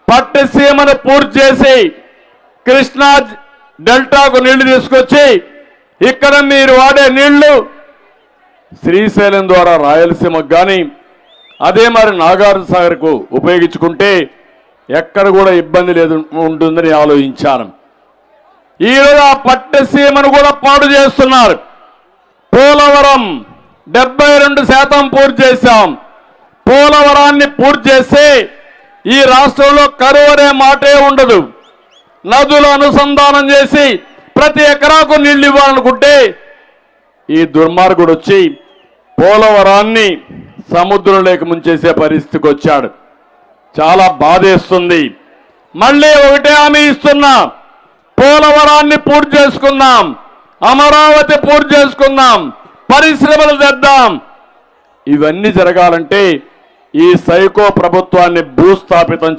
పట్టిసీమను పూర్తి చేసి కృష్ణా డెల్టాకు నీళ్లు తీసుకొచ్చి ఇక్కడ మీరు వాడే నీళ్లు శ్రీశైలం ద్వారా రాయలసీమకు కానీ అదే మరి నాగార్జున సాగర్కు ఉపయోగించుకుంటే ఎక్కడ కూడా ఇబ్బంది లేదు ఉంటుందని ఆలోచించాను. ఈరోజు ఆ పట్టిసీమను కూడా పాడు చేస్తున్నారు. పోలవరం 72% పూర్తి చేశాం. పోలవరాన్ని పూర్తి చేస్తే ఈ రాష్ట్రంలో కరువు అనే మాటే ఉండదు. నదులు అనుసంధానం చేసి ప్రతి ఎకరాకు నీళ్లు ఇవ్వాలనుకుంటే ఈ దుర్మార్గుడు వచ్చి పోలవరాన్ని సముద్రంలోకి ముంచేసే పరిస్థితికి వచ్చాడు. చాలా బాధేస్తుంది. మళ్ళీ ఒకటే హామీ ఇస్తున్నా, పోలవరాన్ని పూర్తి చేసుకుందాం, అమరావతి పూర్తి చేసుకుందాం, పరిశ్రమలు తెద్దాం. ఇవన్నీ జరగాలంటే ఈ సైకో ప్రభుత్వాన్ని భూస్థాపితం